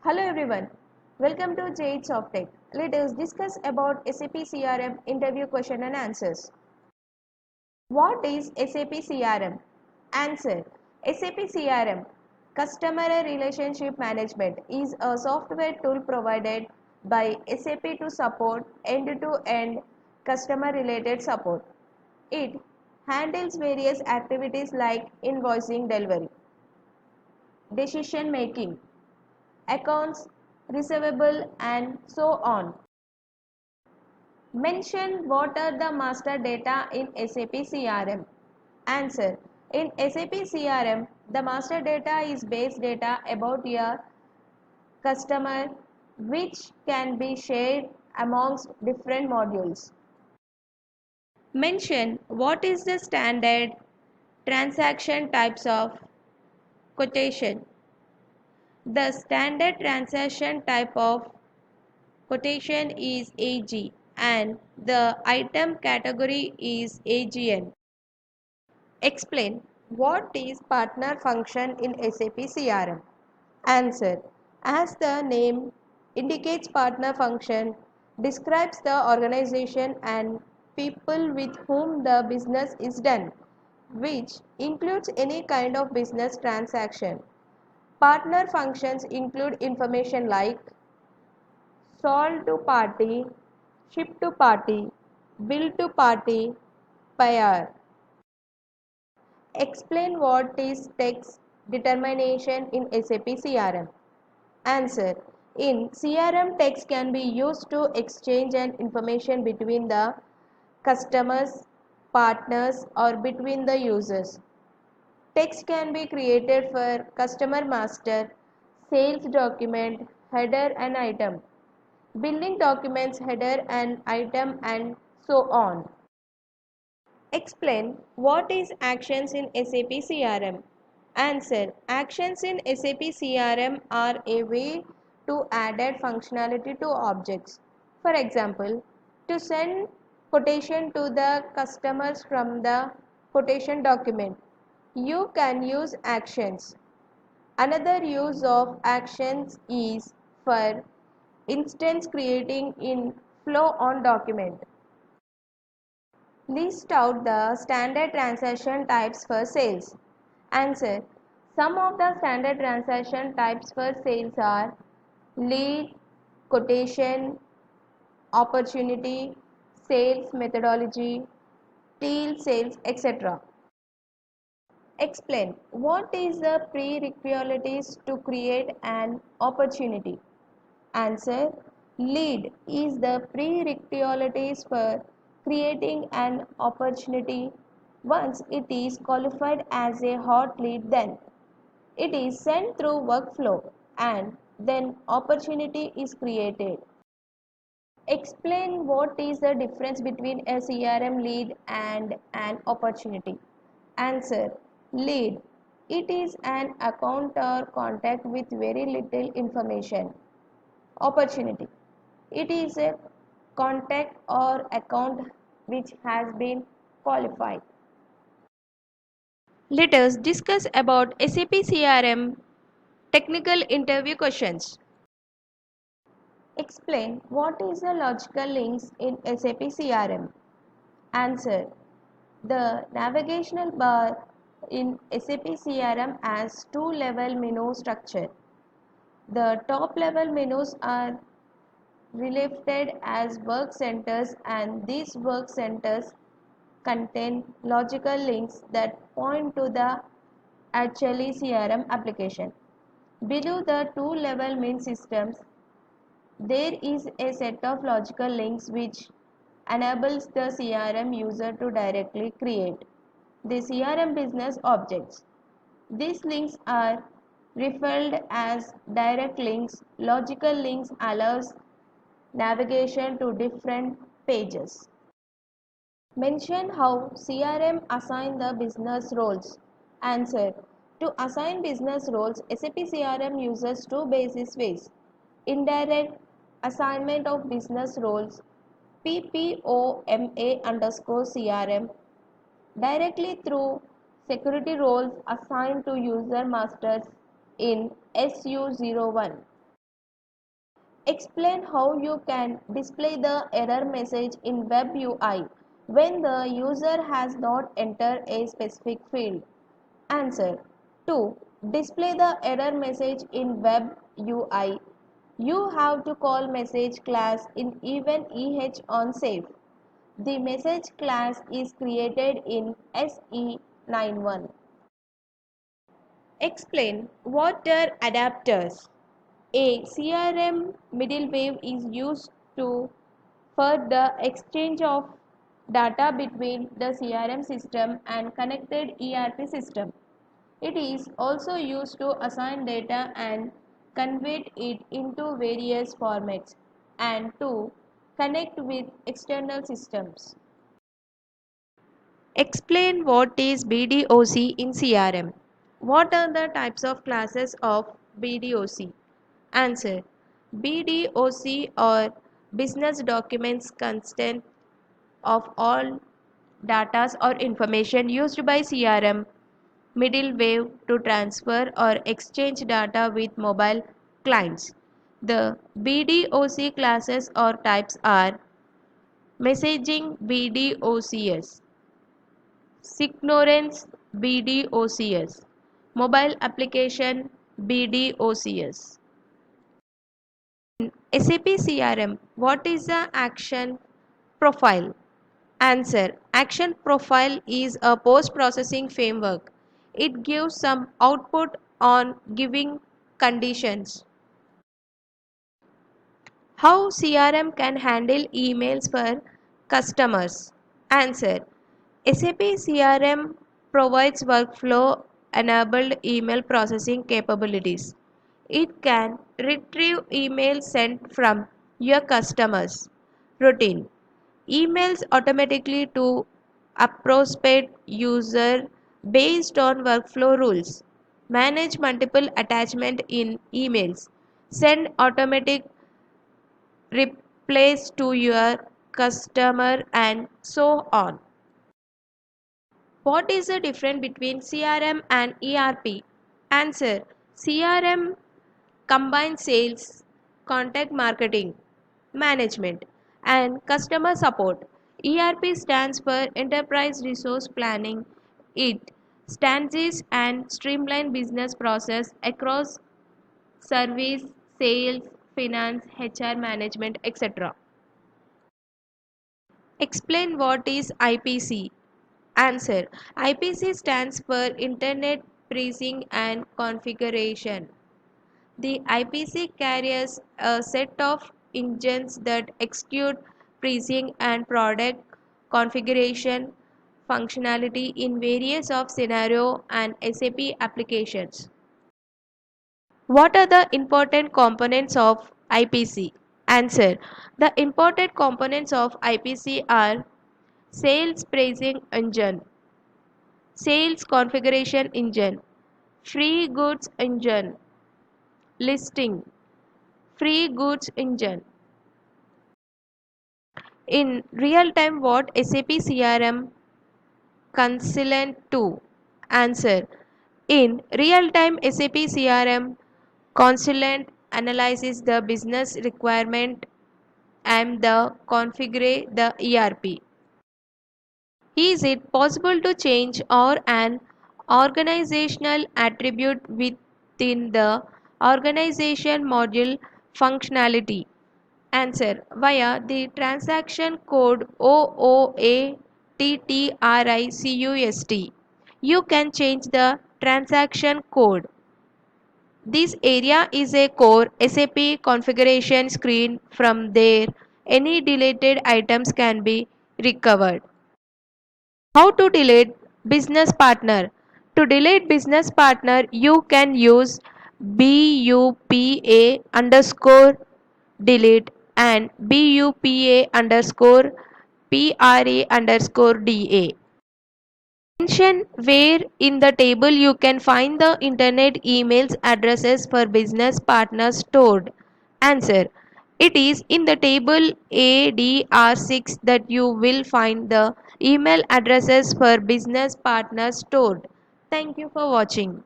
Hello everyone, welcome to JH SOFTECH. Let us discuss about SAP CRM interview question and answers. What is SAP CRM? Answer: SAP CRM, Customer Relationship Management, is a software tool provided by SAP to support end-to-end customer related support. It handles various activities like invoicing, delivery, decision making, accounts receivable, and so on. Mention what are the master data in SAP CRM. Answer: in SAP CRM, the master data is base data about your customer which can be shared amongst different modules. Mention what is the standard transaction types of quotation. The standard transaction type of quotation is AG and the item category is AGN. Explain what is partner function in SAP CRM. Answer: as the name indicates, partner function describes the organization and people with whom the business is done, which includes any kind of business transaction. Partner functions include information like sold to party, ship to party, bill to party, payer. Explain what is text determination in SAP CRM. Answer: in CRM, text can be used to exchange an information between the customers, partners, or between the users. Text can be created for customer master, sales document, header and item, billing documents, header and item, and so on. Explain what is actions in SAP CRM. Answer: actions in SAP CRM are a way to add functionality to objects. For example, to send quotation to the customers from the quotation document, you can use actions. Another use of actions is for instance creating in flow on document. List out the standard transaction types for sales. Answer: some of the standard transaction types for sales are lead, quotation, opportunity, sales methodology, deal sales, etc. Explain what is the prerequisites to create an opportunity. Answer: lead is the prerequisites for creating an opportunity. Once it is qualified as a hot lead, then it is sent through workflow and then opportunity is created. Explain what is the difference between a CRM lead and an opportunity. Answer: lead, it is an account or contact with very little information. Opportunity, it is a contact or account which has been qualified. Let us discuss about SAP CRM technical interview questions. Explain what is the logical links in SAP CRM. Answer: the navigational bar in SAP CRM has two-level menu structure. The top level menus are related as work centers, and these work centers contain logical links that point to the actually CRM application. Below the two-level main systems, there is a set of logical links which enables the CRM user to directly create the CRM business objects. These links are referred as direct links. Logical links allows navigation to different pages. Mention how CRM assign the business roles. Answer: to assign business roles, SAP CRM uses two basic ways: indirect assignment of business roles, PPOMA underscore CRM, directly through security roles assigned to user masters in SU01. Explain how you can display the error message in Web UI when the user has not entered a specific field. Answer. 2. Display the error message in Web UI. You have to call message class in even EH on safe. The message class is created in SE91. Explain what are adapters. A CRM middleware is used to for the exchange of data between the CRM system and connected ERP system. It is also used to assign data and convert it into various formats and to connect with external systems. Explain what is BDOC in CRM. What are the types of classes of BDOC? Answer. BDOC or business documents consist of all data or information used by CRM middleware to transfer or exchange data with mobile clients. The BDOC classes or types are messaging BDOCs, Signorance BDOCs, mobile application BDOCs. SAP CRM, what is the action profile? Answer. Action profile is a post-processing framework. It gives some output on giving conditions. How CRM can handle emails for customers? Answer. SAP CRM provides workflow enabled email processing capabilities. It can retrieve emails sent from your customers' routine emails automatically to appropriate user based on workflow rules, manage multiple attachment in emails, send automatic replies to your customer and so on. What is the difference between CRM and ERP? Answer. CRM combines sales, contact marketing, management, and customer support. ERP stands for Enterprise Resource Planning. It standardizes and streamlines business process across service, sales, finance, HR management, etc. Explain what is IPC. Answer. IPC stands for Internet Pricing and Configuration. The IPC carries a set of engines that execute pricing and product configuration functionality in various of scenario and SAP applications. What are the important components of IPC? Answer. The important components of IPC are sales pricing engine, sales configuration engine, free goods engine, listing, free goods engine. In real time, what SAP CRM consultant to? Answer. In real time, SAP CRM consultant analyzes the business requirement and the configure the ERP. Is it possible to change or an organizational attribute within the organization module functionality? Answer. Via the transaction code OOATTRICUST. You can change the transaction code. This area is a core SAP configuration screen. From there, any deleted items can be recovered. How to delete business partner? To delete business partner, you can use BUPA underscore delete and BUPA underscore PRA underscore DA. Mention where in the table you can find the internet emails addresses for business partners stored. Answer. It is in the table ADR6 that you will find the email addresses for business partners stored. Thank you for watching.